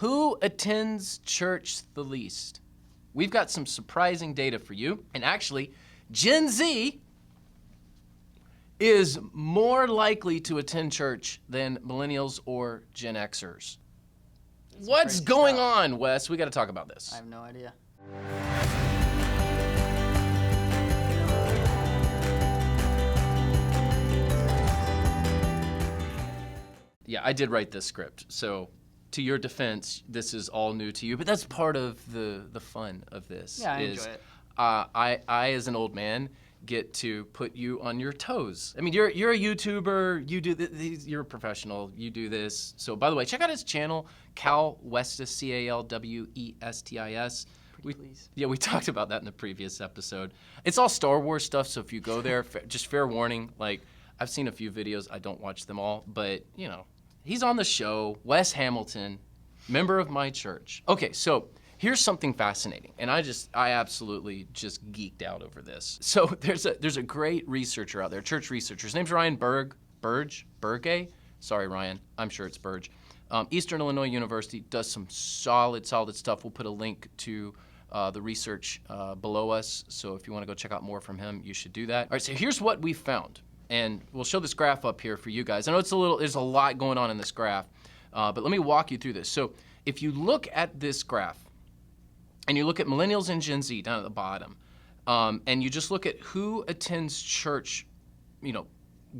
Who attends church the least? We've got some surprising data for you. And actually, Gen Z is more likely to attend church than millennials or Gen Xers. What's going on, Wes? We got to talk about this. I have no idea. Yeah, I did write this script. So to your defense, this is all new to you, but that's part of the fun of this. Yeah, I enjoy it. I, as an old man, get to put you on your toes. I mean, you're a YouTuber. You do you're a professional. You do this. So, by the way, check out his channel, Cal Westis, CALWESTIS. We talked about that in the previous episode. It's all Star Wars stuff. So if you go there, just fair warning. Like, I've seen a few videos. I don't watch them all, but you know, he's on the show. Wes Hamilton, member of my church. Okay, so. Here's something fascinating, and I absolutely just geeked out over this. So there's a great researcher out there, church researcher. His name's Ryan Burge. Sorry, Ryan. I'm sure it's Burge. Eastern Illinois University does some solid stuff. We'll put a link to the research below us. So if you want to go check out more from him, you should do that. All right. So here's what we found, and we'll show this graph up here for you guys. I know there's a lot going on in this graph, but let me walk you through this. So if you look at this graph, and you look at millennials and Gen Z down at the bottom, and you just look at who attends church,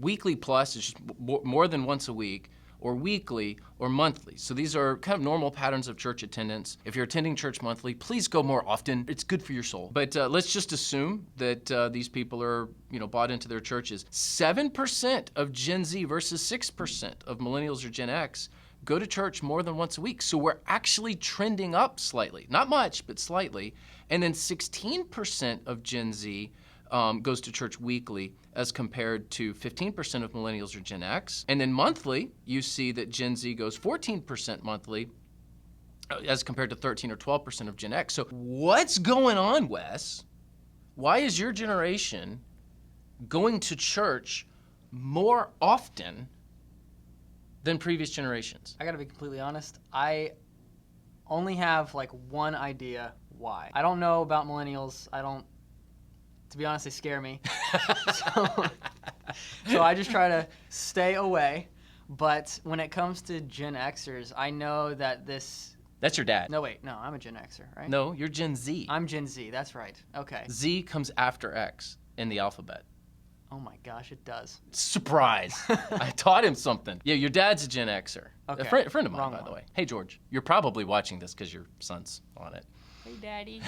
weekly plus, is just more than once a week, or weekly, or monthly. So these are kind of normal patterns of church attendance. If you're attending church monthly, please go more often. It's good for your soul. But let's just assume that these people are, bought into their churches. 7% of Gen Z versus 6% of millennials or Gen X go to church more than once a week. So we're actually trending up slightly. Not much, but slightly. And then 16% of Gen Z goes to church weekly as compared to 15% of millennials or Gen X. And then monthly, you see that Gen Z goes 14% monthly as compared to 13 or 12% of Gen X. So what's going on, Wes? Why is your generation going to church more often than previous generations? I gotta be completely honest. I only have like one idea why. I don't know about millennials. To be honest, they scare me. So I just try to stay away. But when it comes to Gen Xers, I know that this... That's your dad. No, wait. No, I'm a Gen Xer, right? No, you're Gen Z. I'm Gen Z. That's right. Okay. Z comes after X in the alphabet. Oh my gosh, it does. Surprise. I taught him something. Yeah, your dad's a Gen Xer. Okay. A friend of mine, by the way. Hey, George. You're probably watching this because your son's on it. Hey, Daddy.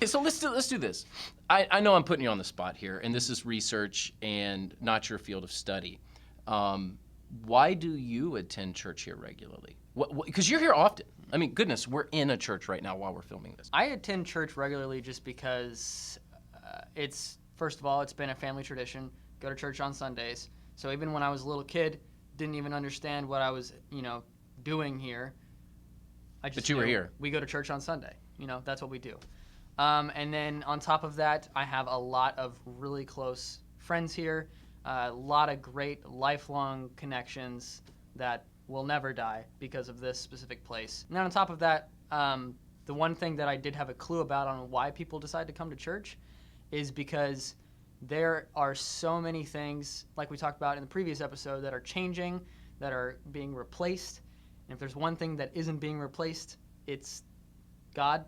So let's do this. I know I'm putting you on the spot here, and this is research and not your field of study. Why do you attend church here regularly? Because you're here often. I mean, goodness, we're in a church right now while we're filming this. I attend church regularly just because first of all, it's been a family tradition, go to church on Sundays. So even when I was a little kid, didn't even understand what I was, doing here. But you were here. We go to church on Sunday. That's what we do. And then on top of that, I have a lot of really close friends here, a lot of great lifelong connections that will never die because of this specific place. And then on top of that, the one thing that I did have a clue about on why people decide to come to church is because there are so many things, like we talked about in the previous episode, that are changing, that are being replaced. And if there's one thing that isn't being replaced, it's God,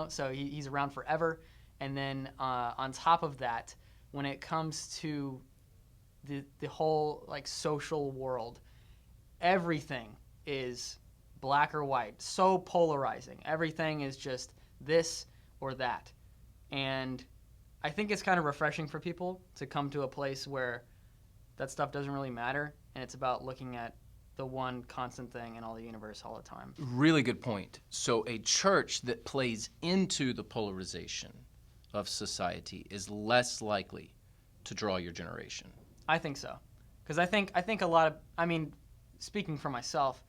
so he's around forever. And then on top of that, when it comes to the whole social world, everything is black or white, so polarizing. Everything is just this or that. And I think it's kind of refreshing for people to come to a place where that stuff doesn't really matter, and it's about looking at the one constant thing in all the universe all the time. Really good point. So a church that plays into the polarization of society is less likely to draw your generation. I think so. Because I think a lot of, speaking for myself,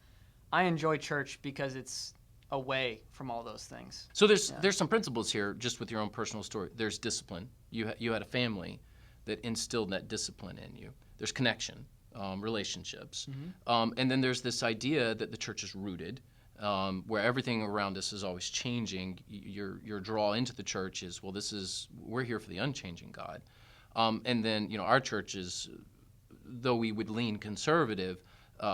I enjoy church because it's away from all those things. So there's some principles here, just with your own personal story. There's discipline. You had a family that instilled that discipline in you. There's connection, relationships, and then there's this idea that the church is rooted, where everything around us is always changing. Your draw into the church is, well, we're here for the unchanging God. And then, our church is, though we would lean conservative,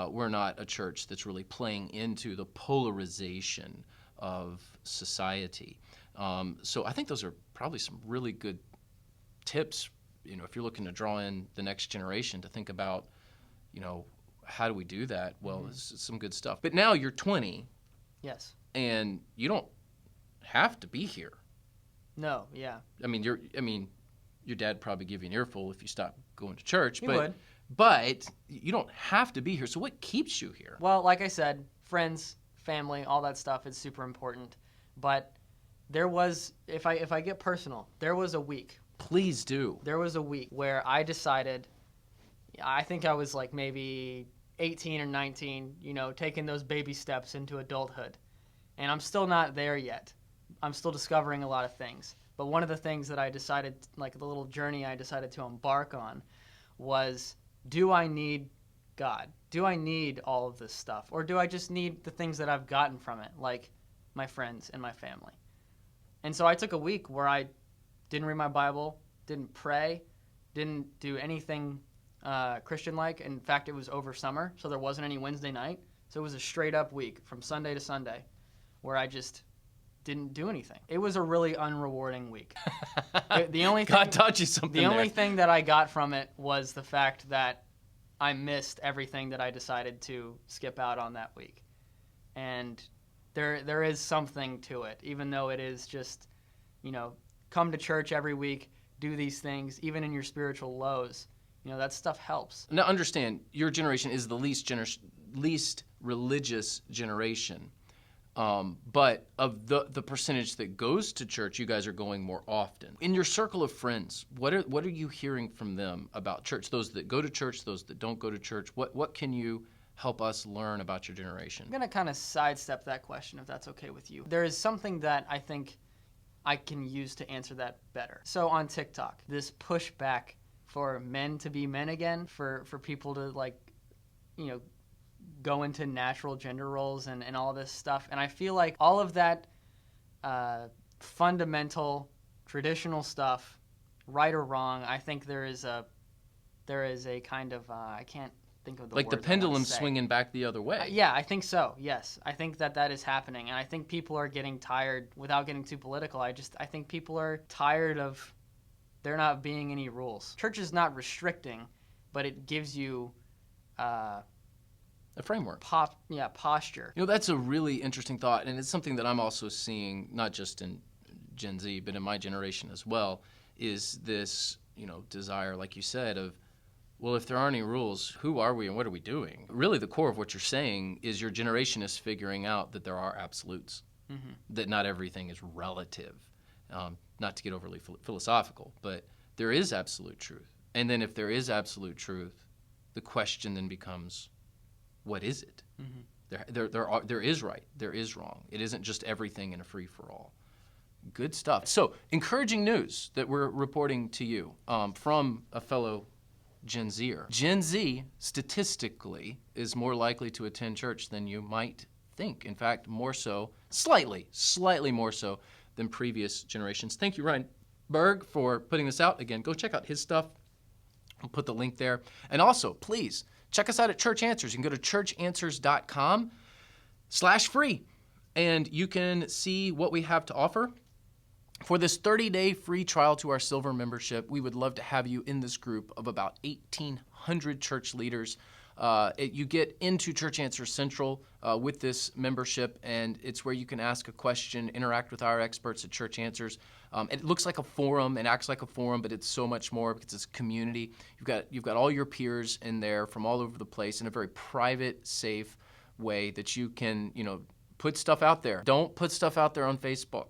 we're not a church that's really playing into the polarization of society. So I think those are probably some really good tips, if you're looking to draw in the next generation to think about, how do we do that? Well, it's some good stuff. But now you're 20. Yes. And you don't have to be here. No, yeah. I mean, your dad probably give you an earful if you stop going to church. He would. But you don't have to be here. So what keeps you here? Well, like I said, friends, family, all that stuff is super important. But there was, if I get personal, there was a week. Please do. There was a week where I decided, I think I was like maybe 18 or 19, taking those baby steps into adulthood. And I'm still not there yet. I'm still discovering a lot of things. But one of the things that I decided, like the little journey I decided to embark on, was, do I need God? Do I need all of this stuff? Or do I just need the things that I've gotten from it, like my friends and my family? And so I took a week where I didn't read my Bible, didn't pray, didn't do anything Christian-like. In fact, it was over summer, so there wasn't any Wednesday night. So it was a straight-up week from Sunday to Sunday where I just didn't do anything. It was a really unrewarding week. The only thing, God taught you something The only thing that I got from it was the fact that I missed everything that I decided to skip out on that week. And there is something to it, even though it is just, come to church every week, do these things, even in your spiritual lows. That stuff helps. Now, understand, your generation is the least religious generation. But of the percentage that goes to church, you guys are going more often. In your circle of friends, what are you hearing from them about church? Those that go to church, those that don't go to church. What can you help us learn about your generation? I'm going to kind of sidestep that question, if that's okay with you. There is something that I think I can use to answer that better. So on TikTok, this pushback for men to be men again, for people to go into natural gender roles and all this stuff. And I feel like all of that fundamental traditional stuff, right or wrong, I think there is a kind of I can't think of the like the words I pendulum wanna say. swinging back the other way. Yeah, I think so. Yes, I think that is happening, and I think people are getting tired. Without getting too political, I think people are tired of there not being any rules. Church is not restricting, but it gives you A framework. Posture. That's a really interesting thought, and it's something that I'm also seeing, not just in Gen Z, but in my generation as well, is this, desire, like you said, of, well, if there aren't any rules, who are we and what are we doing? Really, the core of what you're saying is your generation is figuring out that there are absolutes, that not everything is relative. Not to get overly philosophical, but there is absolute truth. And then if there is absolute truth, the question then becomes, what is it? There is right, there is wrong. It isn't just everything in a free-for-all. Good stuff. So, encouraging news that we're reporting to you from a fellow Gen Zer. Gen Z, statistically, is more likely to attend church than you might think. In fact, more so, slightly more so than previous generations. Thank you, Ryan Berg, for putting this out. Again, go check out his stuff. I'll put the link there. And also, please, check us out at Church Answers. You can go to churchanswers.com/free, and you can see what we have to offer. For this 30-day free trial to our silver membership, we would love to have you in this group of about 1,800 church leaders. You get into Church Answers Central with this membership, and it's where you can ask a question, interact with our experts at Church Answers. It looks like a forum and acts like a forum, but it's so much more because it's a community. You've got all your peers in there from all over the place in a very private, safe way that you can, put stuff out there. Don't put stuff out there on Facebook.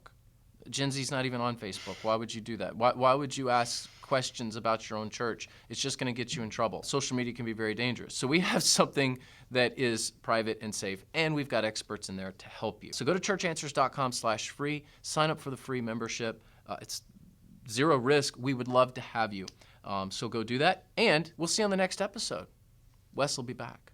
Gen Z's not even on Facebook. Why would you do that? Why would you ask questions about your own church? It's just going to get you in trouble. Social media can be very dangerous. So we have something that is private and safe, and we've got experts in there to help you. So go to churchanswers.com/free, sign up for the free membership. It's zero risk. We would love to have you. So go do that, and we'll see you on the next episode. Wes will be back.